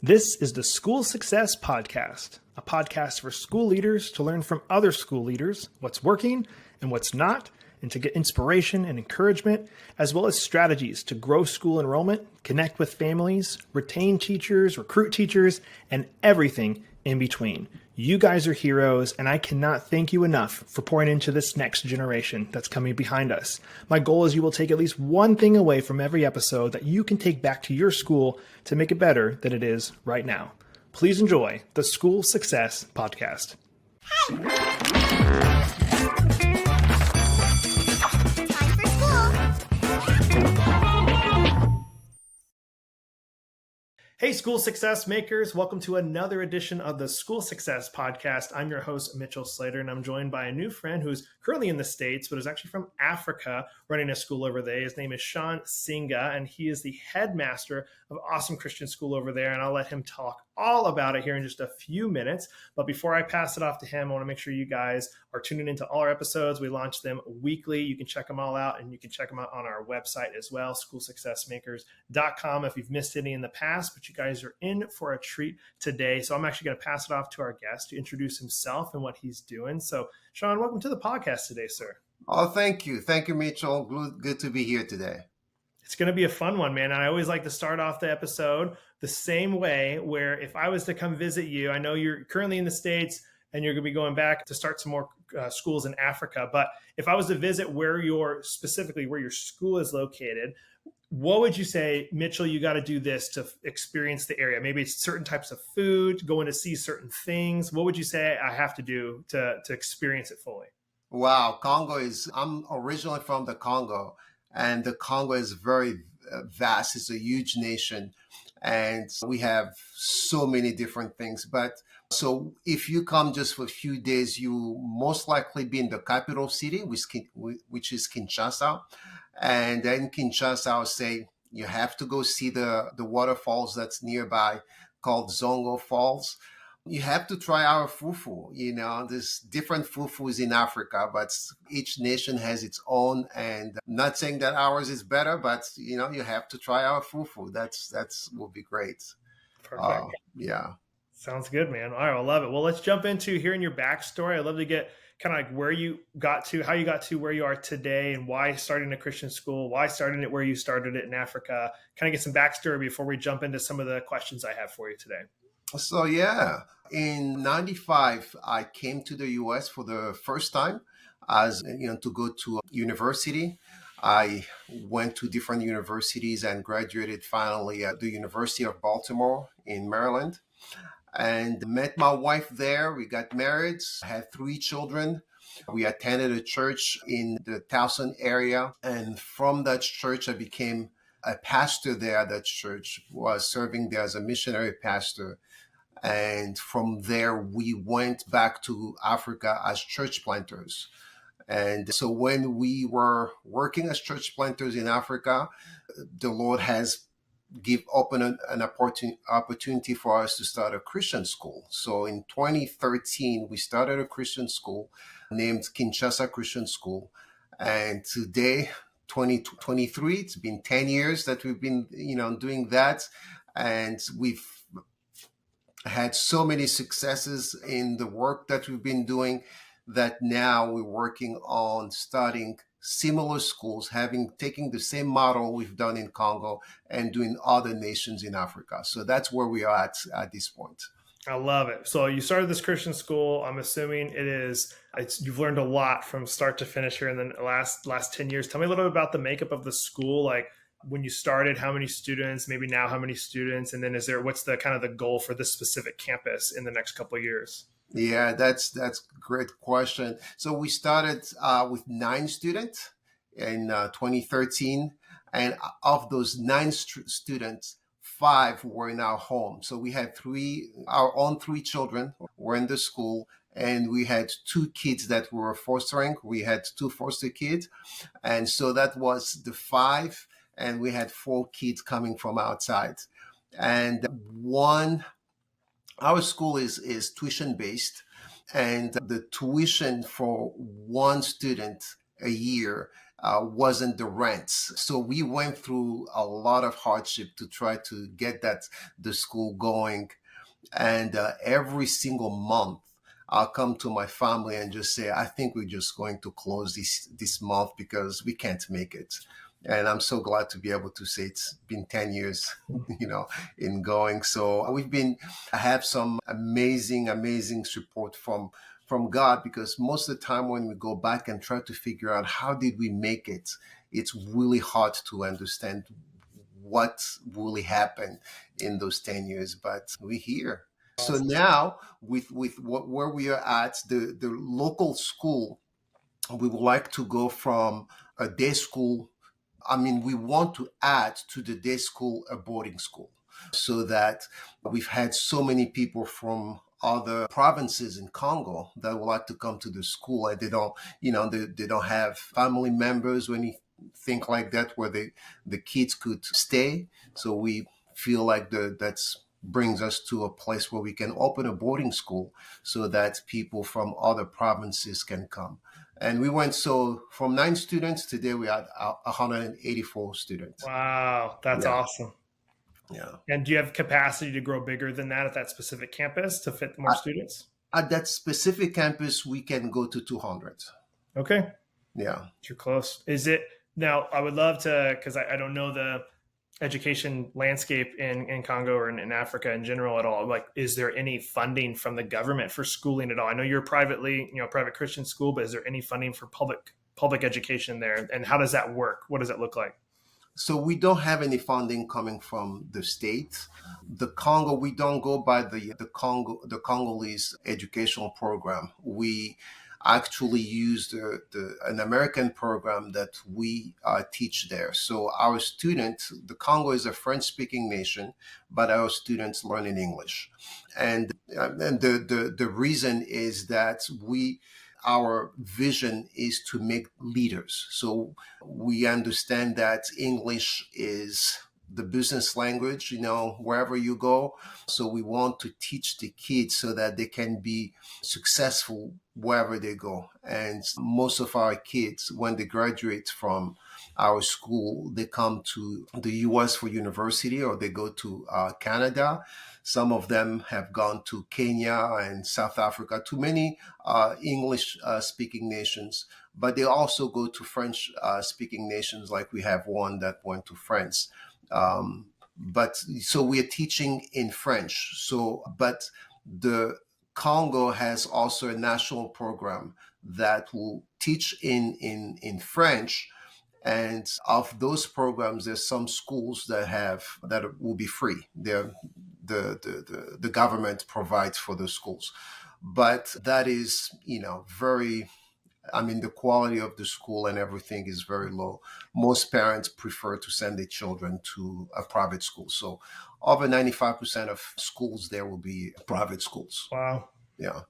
This is the School Success Podcast, a podcast for school leaders to learn from other school leaders what's working and what's not, and to get inspiration and encouragement, as well as strategies to grow school enrollment, connect with families, retain teachers, recruit teachers, and everything in between. You guys are heroes, and I cannot thank you enough for pouring into this next generation that's coming behind us. My goal is you will take at least one thing away from every episode that you can take back to your school to make it better than it is right now. Please enjoy the School Success Podcast. Hey, School Success Makers. Welcome to another edition of the School Success Podcast. I'm your host, Mitchell Slater, and I'm joined by a new friend who's currently in the States, but is actually from Africa, running a school over there. His name is Jean Senga, and he is the headmaster of Awesome Christian School over there, and I'll let him talk all about it here in just a few minutes. But before I pass it off to him, I want to make sure you guys are tuning into all our episodes. We launch them weekly. You can check them all out, and you can check them out on our website as well, schoolsuccessmakers.com, if you've missed any in the past. But you guys are in for a treat today. So I'm actually going to pass it off to our guest to introduce himself and what he's doing. So, Sean, welcome to the podcast today, sir. Oh, thank you. Thank you, Mitchell. Good to be here today. It's going to be a fun one, man. And I always like to start off the episode the same way, where if I was to come visit you, I know you're currently in the States and you're going to be going back to start some more schools in Africa. But if I was to visit specifically where your school is located, what would you say, Mitchell, you got to do this to experience the area? Maybe it's certain types of food, going to see certain things. What would you say I have to do to experience it fully? Wow. I'm originally from the Congo, and the Congo is very vast. It's a huge nation, and we have so many different things. But so if you come just for a few days, you most likely be in the capital city, which is Kinshasa. And then Kinshasa, I would say you have to go see the waterfalls that's nearby called Zongo Falls. You have to try our fufu. There's different fufus in Africa, but each nation has its own. And I'm not saying that ours is better, but you have to try our fufu. That's will be great. Perfect. Yeah. Sounds good, man. All right, I love it. Well, let's jump into hearing your backstory. I'd love to get kind of like where you got to, how you got to where you are today, and why starting a Christian school, why starting it where you started it in Africa. Kind of get some backstory before we jump into some of the questions I have for you today. So yeah, in 95, I came to the US for the first time to go to university. I went to different universities and graduated finally at the University of Baltimore in Maryland, and met my wife there. We got married, had 3 children. We attended a church in the Towson area. And from that church, I became a pastor there at that church, was serving there as a missionary pastor. And from there, we went back to Africa as church planters. And so when we were working as church planters in Africa, the Lord has open an opportunity for us to start a Christian school. So in 2013, we started a Christian school named Kinshasa Christian School. And today, 2023, it's been 10 years that we've been, doing that. And we've had so many successes in the work that we've been doing that now we're working on starting similar schools, taking the same model we've done in Congo and doing other nations in Africa. So that's where we are at this point. I love it. So you started this Christian school. I'm assuming you've learned a lot from start to finish here in the last 10 years. Tell me a little bit about the makeup of the school. Like when you started, how many students, maybe now how many students? And then what's the kind of the goal for this specific campus in the next couple of years? Yeah, that's a great question. So we started with 9 students in 2013. And of those 9 students, 5 were in our home. So we had our own 3 children were in the school. And we had 2 kids that we were fostering. We had 2 foster kids. And so that was the 5. And we had 4 kids coming from outside. And our school is tuition based, and the tuition for one student a year wasn't the rents. So we went through a lot of hardship to try to get the school going. And every single month, I'll come to my family and just say, I think we're just going to close this month because we can't make it. And I'm so glad to be able to say it's been 10 years, in going. So I have some amazing support from God, because most of the time when we go back and try to figure out how did we make it, it's really hard to understand what really happened in those 10 years, but we're here. So now with where we are at, the local school, we would like to go from a day school. I mean, we want to add to the day school a boarding school, so that we've had so many people from other provinces in Congo that would like to come to the school, and they don't have family members or anything like that where the kids could stay. So we feel like that's brings us to a place where we can open a boarding school so that people from other provinces can come. And we went, so from 9 students, today we had 184 students. Wow, that's Yeah. awesome. Yeah. And do you have capacity to grow bigger than that at that specific campus to fit more students? At that specific campus, we can go to 200. Okay. Yeah. You're close. Is it now? I would love to, because I don't know the education landscape in Congo or in Africa in general at all. Like, is there any funding from the government for schooling at all? I know you're private Christian school, but is there any funding for public education there? And how does that work? What does it look like? So we don't have any funding coming from the state. The Congo, we don't go by the Congolese educational program. We actually use an American program that we teach there. So our students, the Congo is a French-speaking nation, but our students learn in English. And the reason is that our vision is to make leaders. So we understand that English is the business language, wherever you go. So we want to teach the kids so that they can be successful wherever they go. And most of our kids, when they graduate from our school, they come to the US for university, or they go to Canada. Some of them have gone to Kenya and South Africa, to many English-speaking nations, but they also go to French-speaking nations, like we have one that went to France. But so we are teaching in French. But the Congo has also a national program that will teach in French. And of those programs, there's some schools that will be free. The government provides for the schools, but that is, the quality of the school and everything is very low. Most parents prefer to send their children to a private school. So over 95% of schools there will be private schools. Wow. Yeah.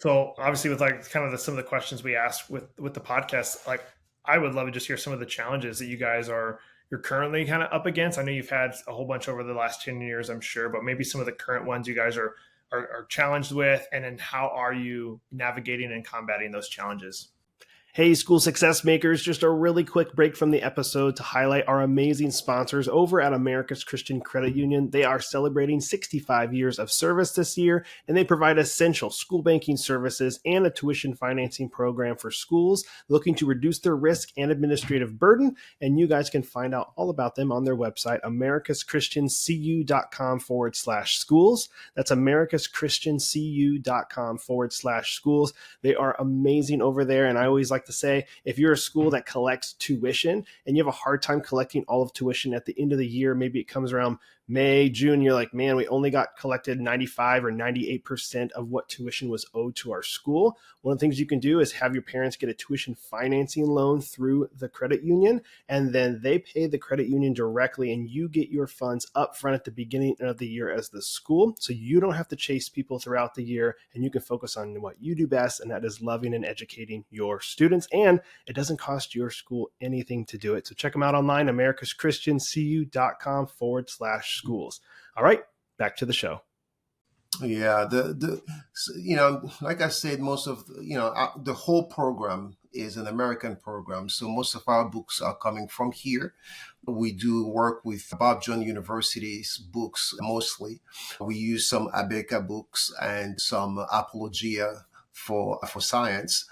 So obviously with some of the questions we asked with the podcast, like, I would love to just hear some of the challenges that you're currently kind of up against. I know you've had a whole bunch over the last 10 years, I'm sure, but maybe some of the current ones you guys are challenged with, and then how are you navigating and combating those challenges? Hey, school success makers, just a really quick break from the episode to highlight our amazing sponsors over at America's Christian Credit Union. They are celebrating 65 years of service this year, and they provide essential school banking services and a tuition financing program for schools looking to reduce their risk and administrative burden. And you guys can find out all about them on their website, americaschristiancu.com/schools. That's americaschristiancu.com/schools. They are amazing over there, and I always like to say, if you're a school that collects tuition and you have a hard time collecting all of tuition at the end of the year, maybe it comes around May, June, you're like, man, we only got collected 95 or 98% of what tuition was owed to our school. One of the things you can do is have your parents get a tuition financing loan through the credit union, and then they pay the credit union directly, and you get your funds up front at the beginning of the year as the school. So you don't have to chase people throughout the year, and you can focus on what you do best, and that is loving and educating your students. And it doesn't cost your school anything to do it. So check them out online, americaschristiancu.com/schools. All right, back to the show. Yeah, like I said, most of the whole program is an American program. So most of our books are coming from here. We do work with Bob Jones University's books mostly. We use some Abeka books and some Apologia for science.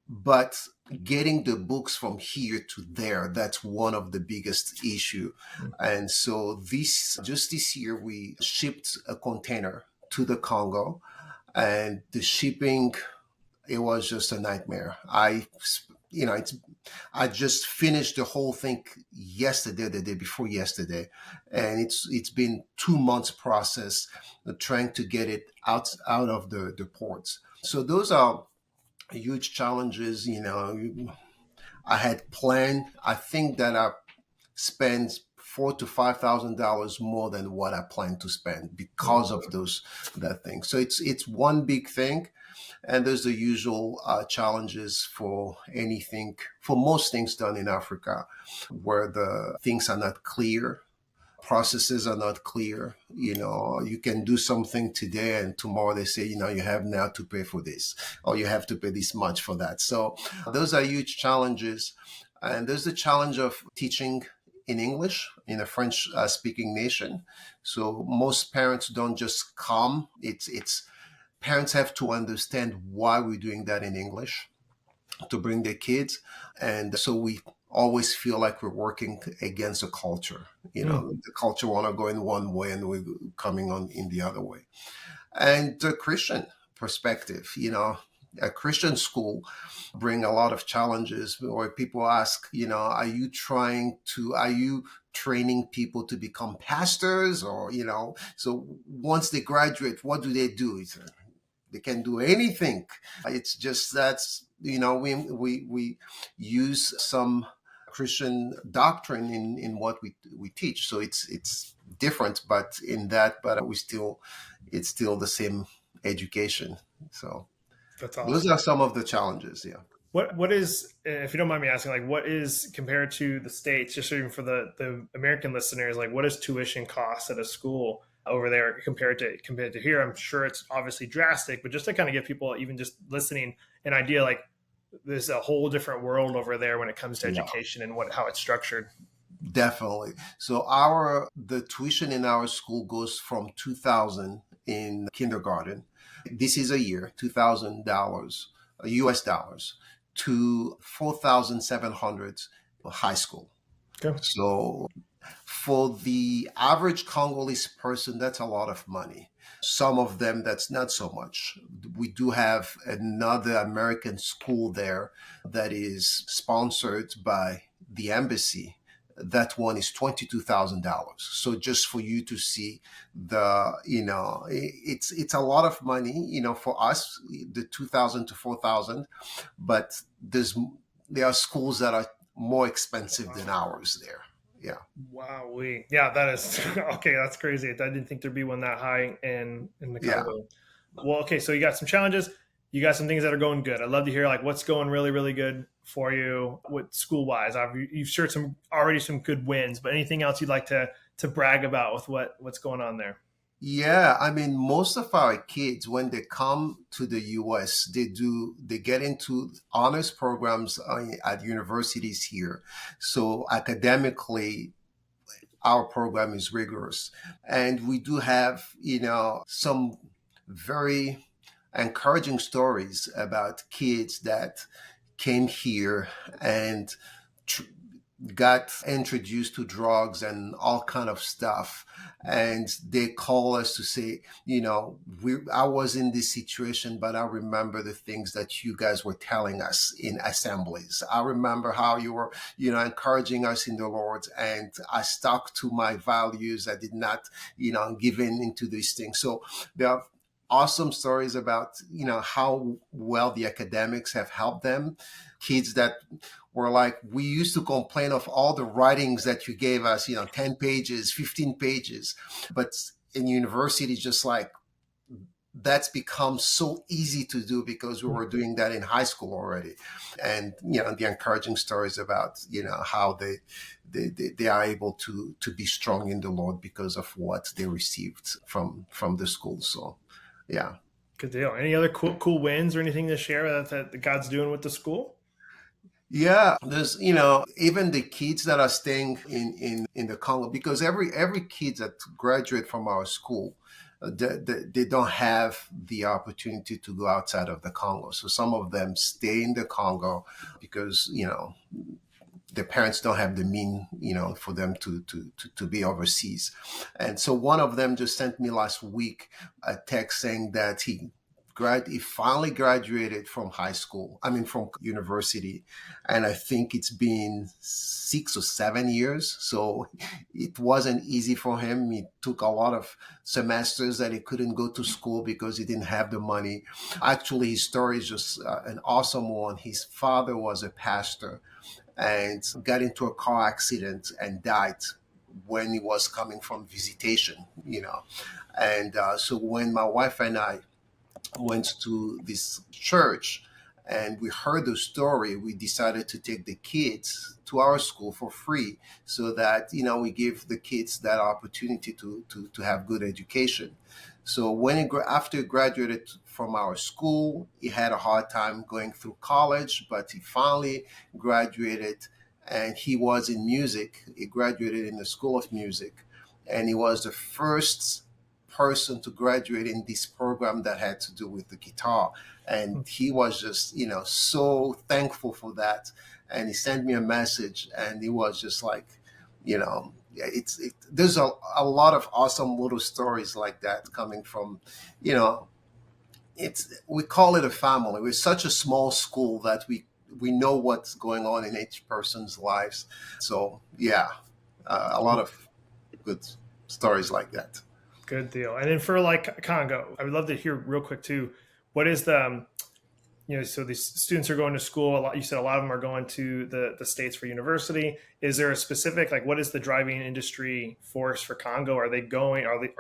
But getting the books from here to there, that's one of the biggest issue. And so this year, we shipped a container to the Congo, and the shipping, it was just a nightmare. I just finished the whole thing yesterday, the day before yesterday, and it's been 2 months process trying to get it out of the ports. So those are huge challenges. I had planned. I think that I spent $4,000 to $5,000 more than what I planned to spend because of that thing. So it's one big thing, and there's the usual challenges for most things done in Africa, where the things are not clear. Processes are not clear. You can do something today and tomorrow they say, you have now to pay for this, or you have to pay this much for that. So those are huge challenges. And there's the challenge of teaching in English in a French speaking nation. So most parents don't just come. Parents have to understand why we're doing that in English to bring their kids. And so we always feel like we're working against a culture. The culture want to go in one way and we're coming on in the other way. And the Christian perspective, a Christian school bring a lot of challenges where people ask, are you training people to become pastors, or, so once they graduate, what do? They can do anything. It's just we use some Christian doctrine in what we teach. So it's different, but it's still the same education. So that's awesome. Those are some of the challenges. Yeah. What is, if you don't mind me asking, like, what is, compared to the States, just even for the American listeners, like, what is tuition costs at a school over there compared to here? I'm sure it's obviously drastic, but just to kind of give people, even just listening, an idea, like, there's a whole different world over there when it comes to education and how it's structured. Definitely. So the tuition in our school goes from $2,000 in kindergarten. This is a year, $2,000 US dollars, to $4,700 high school. Okay. So for the average Congolese person, that's a lot of money. Some of them, that's not so much. We do have another American school there that is sponsored by the embassy. That one is $22,000. So just for you to see it's a lot of money, for us, the 2,000 to 4,000, but there are schools that are more expensive than ours there. Yeah. Wow. Yeah, that is okay. That's crazy. I didn't think there'd be one that high in the Congo. Yeah. Well, okay. So you got some challenges. You got some things that are going good. I'd love to hear, like, what's going really, really good for you with school wise. You've shared some good wins, but anything else you'd like to brag about with what's going on there? Yeah, I mean, most of our kids, when they come to the US, they get into honors programs at universities here. So academically, our program is rigorous. And we do have, some very encouraging stories about kids that came here and got introduced to drugs and all kind of stuff, and they call us to say, I was in this situation, but I remember the things that you guys were telling us in assemblies. I remember how you were, encouraging us in the Lord, and I stuck to my values. I did not, give in into these things. So there are awesome stories about, how well the academics have helped them. Kids that were like, we used to complain of all the writings that you gave us, 10 pages, 15 pages. But in university, just like, that's become so easy to do because we were doing that in high school already. And, the encouraging stories about, how they are able to be strong in the Lord because of what they received from the school. So, yeah. Good deal. Any other cool wins or anything to share that God's doing with the school? Yeah, there's, even the kids that are staying in the Congo, because every kid that graduate from our school, they don't have the opportunity to go outside of the Congo. So some of them stay in the Congo because, their parents don't have the mean, for them to be overseas. And so one of them just sent me last week a text saying that he finally graduated from high school. I mean, from university, and I think it's been 6 or 7 years. So it wasn't easy for him. It took a lot of semesters that he couldn't go to school because he didn't have the money. Actually, his story is just an awesome one. His father was a pastor and got into a car accident and died when he was coming from visitation. And so when my wife and I went to this church and we heard the story, we decided to take the kids to our school for free so that, we give the kids that opportunity to have good education. So after he graduated from our school, he had a hard time going through college, but he finally graduated, and he was in music. He graduated in the School of Music, and he was the first person to graduate in this program that had to do with the guitar. And he was just, so thankful for that. And he sent me a message, and he was just like, there's a lot of awesome little stories like that coming from, we call it a family. We're such a small school that we know what's going on in each person's lives. So yeah, a lot of good stories like that. Good deal. And then for like Congo, I would love to hear real quick too. What is the so these students are going to school a lot. You said a lot of them are going to the States for university. Is there a specific, like, what is the driving industry force for Congo? Are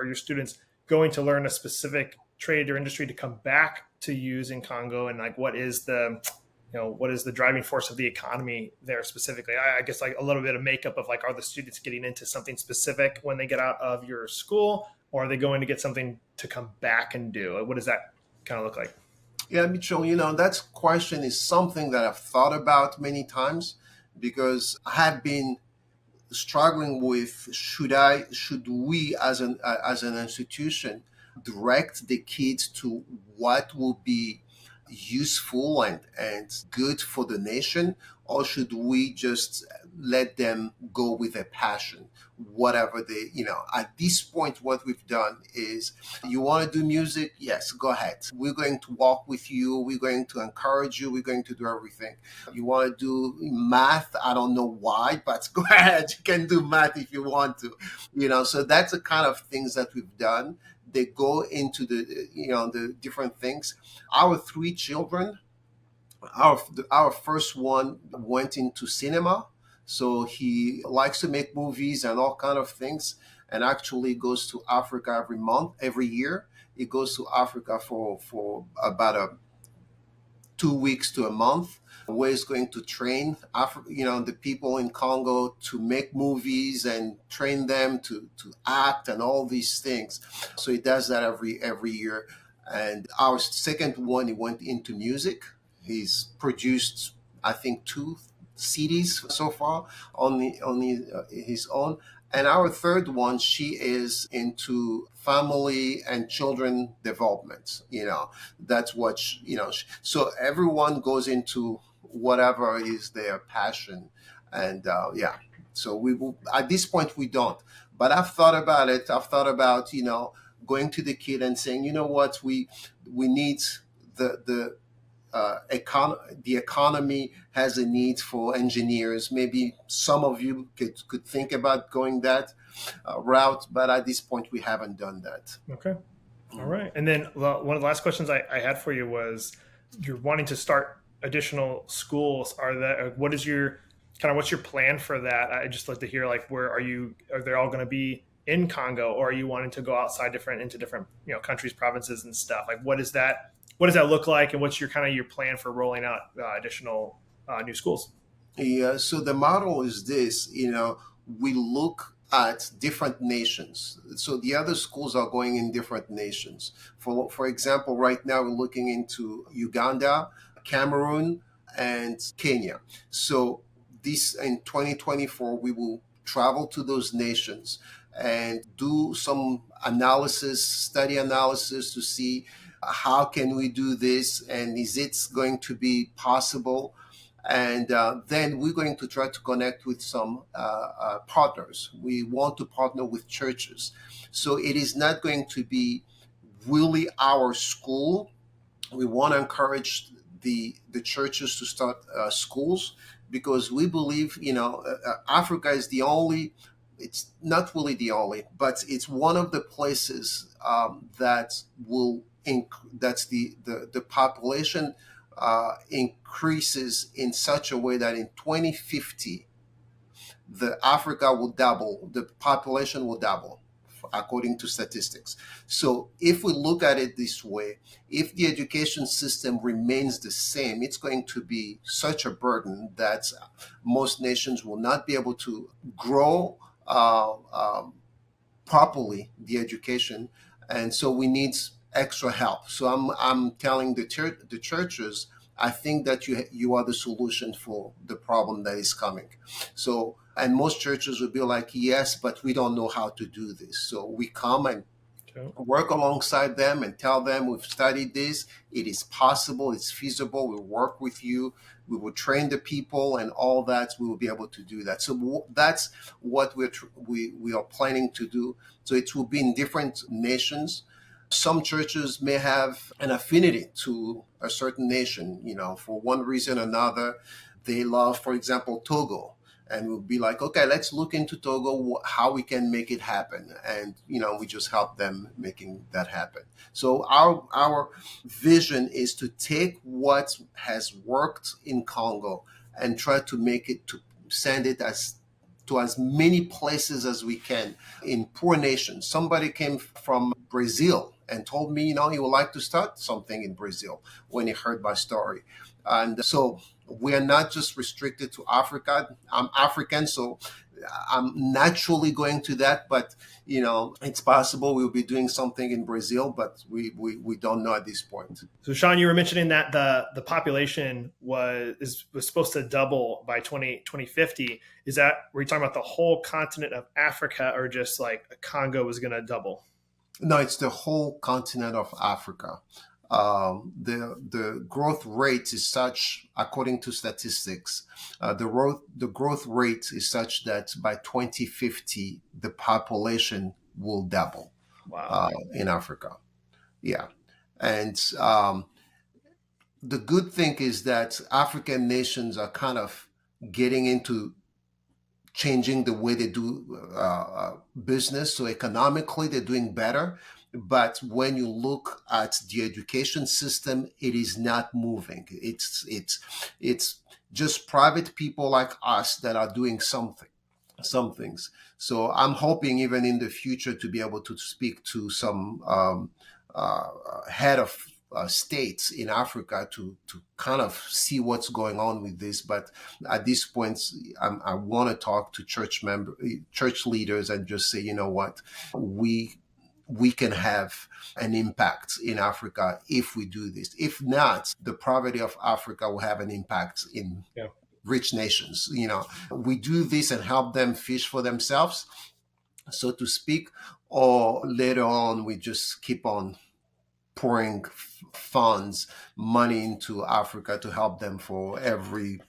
your students going to learn a specific trade or industry to come back to use in Congo? And like, what is the driving force of the economy there specifically? I guess like a little bit of makeup of like, are the students getting into something specific when they get out of your school, or are they going to get something to come back and do? What does that kind of look like? Yeah, Mitchell, that question is something that I've thought about many times because I have been struggling with should we as an institution direct the kids to what will be useful and good for the nation, or should we just let them go with a passion, whatever at this point? What we've done is, you want to do music? Yes, go ahead. We're going to walk with you. We're going to encourage you. We're going to do everything. You want to do math? I don't know why, but go ahead. You can do math if you want to. So that's the kind of things that we've done. They go into the different things. Our 3 children, our first one went into cinema, so he likes to make movies and all kind of things, and actually goes to Africa every year. He goes to Africa for about 2 weeks to a month, where he's going to train the people in Congo to make movies and train them to act and all these things. So he does that every year. And our second one, he went into music. He's produced, I think, 2 CDs so far on his own. And our third one, she is into family and children development. That's what so everyone goes into whatever is their passion. And yeah, so we will, at this point we don't. But I've thought about it. I've thought about going to the kid and saying, what, we need the the economy has a need for engineers. Maybe some of you could think about going that route, but at this point we haven't done that. Okay. All right. And then one of the last questions I had for you was, you're wanting to start additional schools. What's your plan for that? I just like to hear, like, are they all going to be in Congo, or are you wanting to go outside into different countries, provinces and stuff? Like, what does that look like, and what's your plan for rolling out additional new schools? Yeah, so the model is this, we look at different nations. So the other schools are going in different nations. For example, right now we're looking into Uganda, Cameroon, and Kenya. So this in 2024, we will travel to those nations and do some analysis, study analysis to see how can we do this and is it going to be possible. And then we're going to try to connect with some partners. We want to partner with churches. So it is not going to be really our school. We want to encourage the churches to start schools, because we believe, Africa is the only, it's not really the only, but it's one of the places that will, that's the population increases in such a way that in 2050, the Africa will double, the population will double, according to statistics. So if we look at it this way, if the education system remains the same, it's going to be such a burden that most nations will not be able to grow properly the education. And so we need extra help. So I'm telling the churches, I think that you are the solution for the problem that is coming. So, and most churches would be like, yes, but we don't know how to do this. So we come and work alongside them and tell them we've studied this. It is possible. It's feasible. We'll work with you. We will train the people and all that. We will be able to do that. So that's what we are planning to do. So it will be in different nations. Some churches may have an affinity to a certain nation, for one reason or another. They love, for example, Togo. And we'll be like, okay, let's look into Togo, how we can make it happen. And, we just help them making that happen. So our vision is to take what has worked in Congo and try to make it, to send it to as many places as we can in poor nations. Somebody came from Brazil and told me, he would like to start something in Brazil when he heard my story. And so we are not just restricted to Africa. I'm African, so I'm naturally going to that. But, it's possible we'll be doing something in Brazil, but we don't know at this point. So, Sean, you were mentioning that the population was supposed to double by 2050. Were you talking about the whole continent of Africa, or just like Congo was going to double? No, it's the whole continent of Africa. The growth rate is such, according to statistics, the growth rate is such that by 2050 the population will double. Wow. In Africa. Yeah, and the good thing is that African nations are kind of getting into changing the way they do business. So economically, they're doing better. But when you look at the education system, it is not moving. It's just private people like us that are doing some things. So I'm hoping even in the future to be able to speak to some head of states in Africa to kind of see what's going on with this. But at this point, I want to talk to church leaders and just say, you know what, we can have an impact in Africa if we do this. If not, the poverty of Africa will have an impact in rich nations. We do this and help them fish for themselves, so to speak, or later on, we just keep on pouring money into Africa to help them for every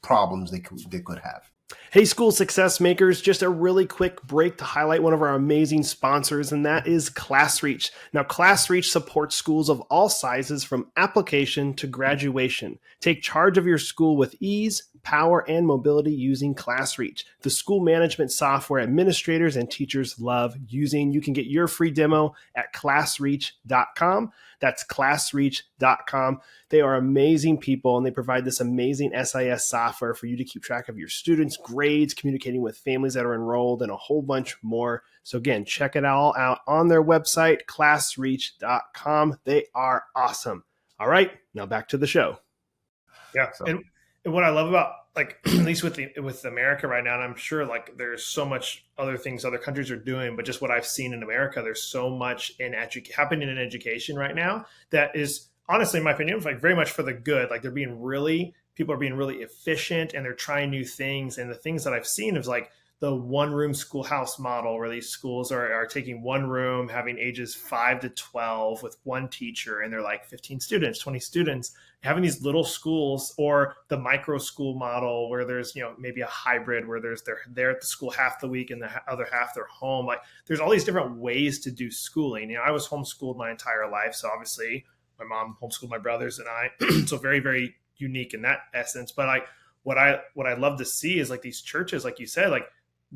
problems they could have. Hey, school success makers, just a really quick break to highlight one of our amazing sponsors, and that is ClassReach. Now, ClassReach supports schools of all sizes from application to graduation. Take charge of your school with ease, power, and mobility using ClassReach, the school management software administrators and teachers love using. You can get your free demo at classreach.com. That's classreach.com. They are amazing people, and they provide this amazing SIS software for you to keep track of your students' grades, communicating with families that are enrolled, and a whole bunch more. So again, check it all out on their website, classreach.com. They are awesome. All right, now back to the show. Yeah, and what I love about, like, at least with America right now, and I'm sure like there's so much other things other countries are doing, but just what I've seen in America, there's so much happening in education right now that is, honestly, in my opinion, like very much for the good. Like they're being really people are being really efficient and they're trying new things. And the things that I've seen is like the one room schoolhouse model, where these schools are taking one room, having ages 5 to 12 with one teacher, and they're like 15 students, 20 students, having these little schools, or the micro school model where there's, maybe a hybrid where they're there at the school half the week and the other half they're home. Like there's all these different ways to do schooling. I was homeschooled my entire life. So obviously my mom homeschooled my brothers and I, so very, very unique in that essence. But like what I love to see is like these churches, like you said, like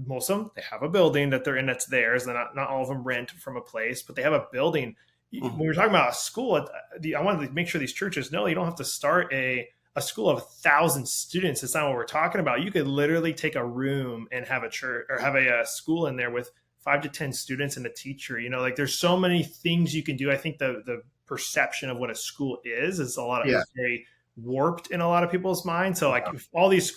most of them, they have a building that they're in that's theirs. They're not all of them rent from a place, but they have a building. When we're talking about a school, I wanted to make sure these churches know you don't have to start a school of 1,000 students. It's not what we're talking about. You could literally take a room and have a church or have a school in there with 5 to 10 students and a teacher. Like there's so many things you can do. I think the perception of what a school is a lot of it's very warped in a lot of people's minds. So like if all these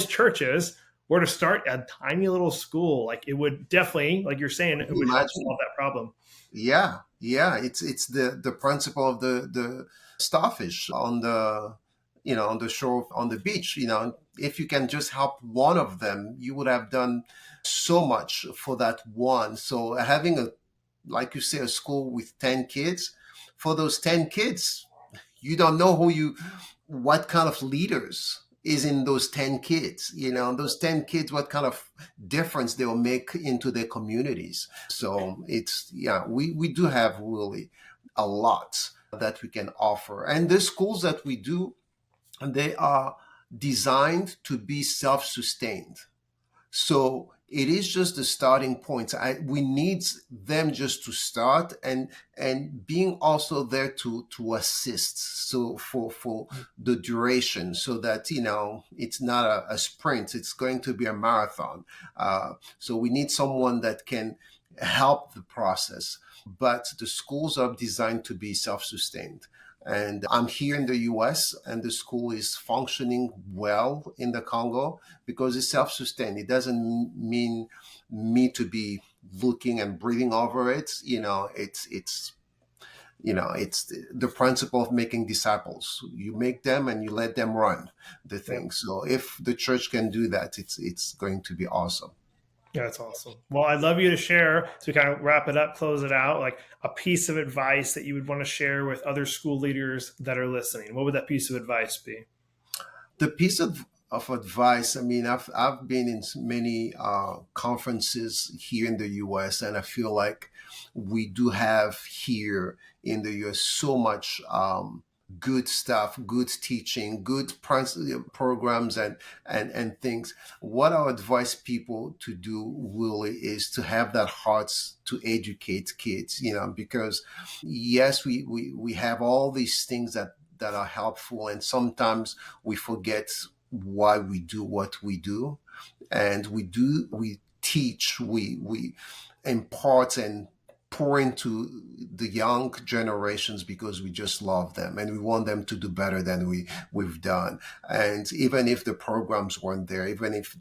churches were to start a tiny little school, like it would definitely, like you're saying, it would help solve that problem. Yeah. It's the principle of the starfish on the shore, on the beach. If you can just help one of them, you would have done so much for that one. So having like you say, a school with 10 kids, for those 10 kids, you don't know what kind of leaders is in those 10 kids, those 10 kids, what kind of difference they'll make into their communities. So we do have really a lot that we can offer. And the schools that we do, they are designed to be self-sustained. So it is just the starting point. We need them just to start and being also there to assist. So for the duration, so that, it's not a sprint, it's going to be a marathon. So we need someone that can help the process, but the schools are designed to be self-sustained. And I'm here in the US, and the school is functioning well in the Congo because it's self-sustained. It doesn't mean me to be looking and breathing over it. It's the principle of making disciples. You make them and you let them run the thing. So if the church can do that, it's going to be awesome. Yeah, that's awesome. Well, I'd love you to share, so we kind of wrap it up, close it out, like a piece of advice that you would want to share with other school leaders that are listening. What would that piece of advice be? The piece of advice, I've been in many conferences here in the US, and I feel like we do have here in the US so much good stuff, good teaching, good programs and things. What I advise people to do really is to have that heart to educate kids, because yes, we have all these things that are helpful, and sometimes we forget why we do what we do. And we teach, we impart and pour into the young generations because we just love them and we want them to do better than we've done. And even if the programs weren't there, even if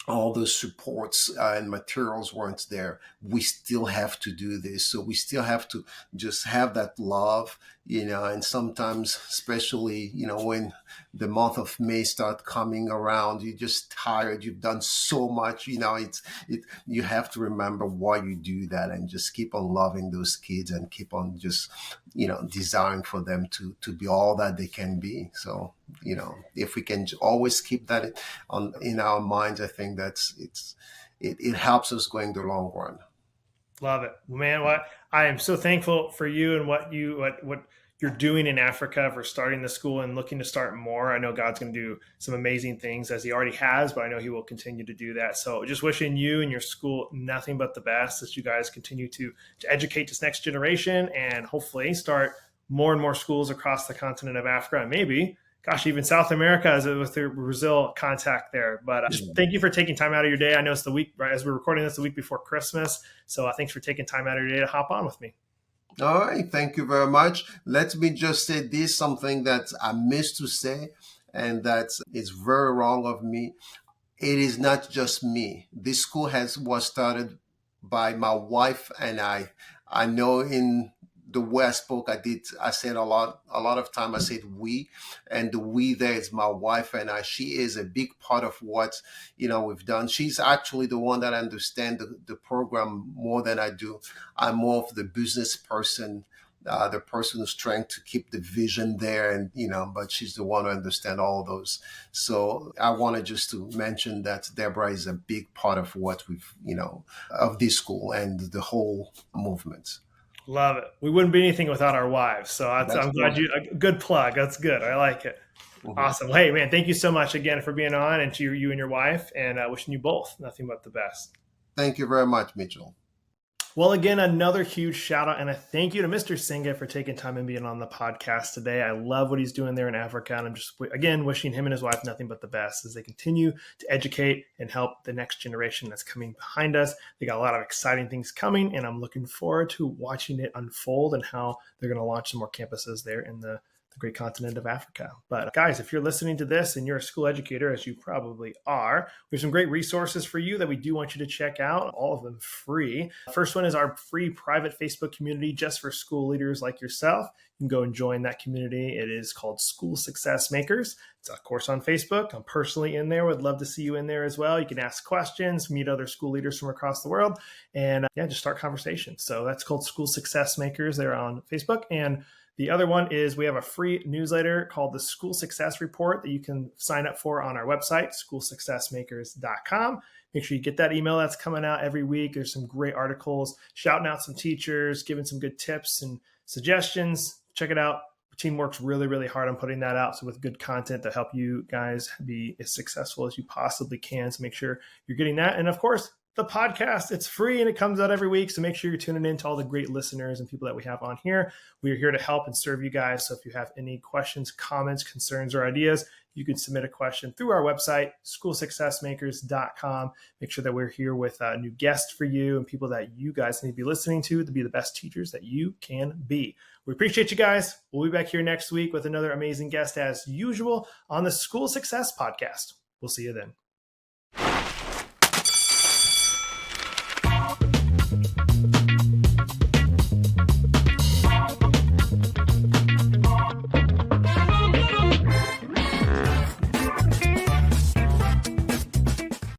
all the supports and materials weren't there, we still have to do this. So we still have to just have that love, and sometimes, especially, when the month of May start coming around, you're just tired. You've done so much, you have to remember why you do that and just keep on loving those kids and keep on just, desiring for them to be all that they can be. So, if we can always keep that in our minds, I think it helps us going the long run. Love it, man. I am so thankful for you and what you're doing in Africa, for starting the school and looking to start more. I know God's going to do some amazing things, as he already has, but I know he will continue to do that. So just wishing you and your school nothing but the best as you guys continue to educate this next generation and hopefully start more and more schools across the continent of Africa, and maybe, gosh, even South America with the Brazil contact there. But just thank you for taking time out of your day. I know it's the week, right, as we're recording this, the week before Christmas. So thanks for taking time out of your day to hop on with me. All right. Thank you very much. Let me just say this, something that I missed to say, and that is very wrong of me. It is not just me. This school was started by my wife and I. I know in the way I spoke, I said a lot of time, I said we, and the we there is my wife and I. She is a big part of what, we've done. She's actually the one that understands the program more than I do. I'm more of the business person, the person who's trying to keep the vision there, and but she's the one who understands all of those. So I wanted just to mention that Deborah is a big part of what we've of this school and the whole movement. Love it. We wouldn't be anything without our wives. So I'm glad a good plug. That's good. I like it. Mm-hmm. Awesome. Hey, man, thank you so much again for being on, and to you and your wife, and wishing you both nothing but the best. Thank you very much, Mitchell. Well, again, another huge shout out and a thank you to Mr. Senga for taking time and being on the podcast today. I love what he's doing there in Africa. And I'm just, again, wishing him and his wife nothing but the best as they continue to educate and help the next generation that's coming behind us. They got a lot of exciting things coming, and I'm looking forward to watching it unfold and how they're going to launch some more campuses there in the great continent of Africa. But guys, if you're listening to this and you're a school educator, as you probably are, we have some great resources for you that we do want you to check out, all of them free. First one is our free private Facebook community just for school leaders like yourself. You can go and join that community. It is called School Success Makers. It's of course on Facebook. I'm personally in there. Would love to see you in there as well. You can ask questions, meet other school leaders from across the world, and just start conversations. So that's called School Success Makers. They're on Facebook. And the other one is we have a free newsletter called the School Success Report that you can sign up for on our website, schoolsuccessmakers.com. Make sure you get that email that's coming out every week. There's some great articles, shouting out some teachers, giving some good tips and suggestions. Check it out. The team works really, really hard on putting that out. So with good content to help you guys be as successful as you possibly can. So make sure you're getting that. And of course, the podcast, it's free and it comes out every week. So make sure you're tuning in to all the great listeners and people that we have on here. We are here to help and serve you guys. So if you have any questions, comments, concerns, or ideas, you can submit a question through our website, schoolsuccessmakers.com. Make sure that we're here with new guests for you and people that you guys need to be listening to be the best teachers that you can be. We appreciate you guys. We'll be back here next week with another amazing guest as usual on the School Success Podcast. We'll see you then.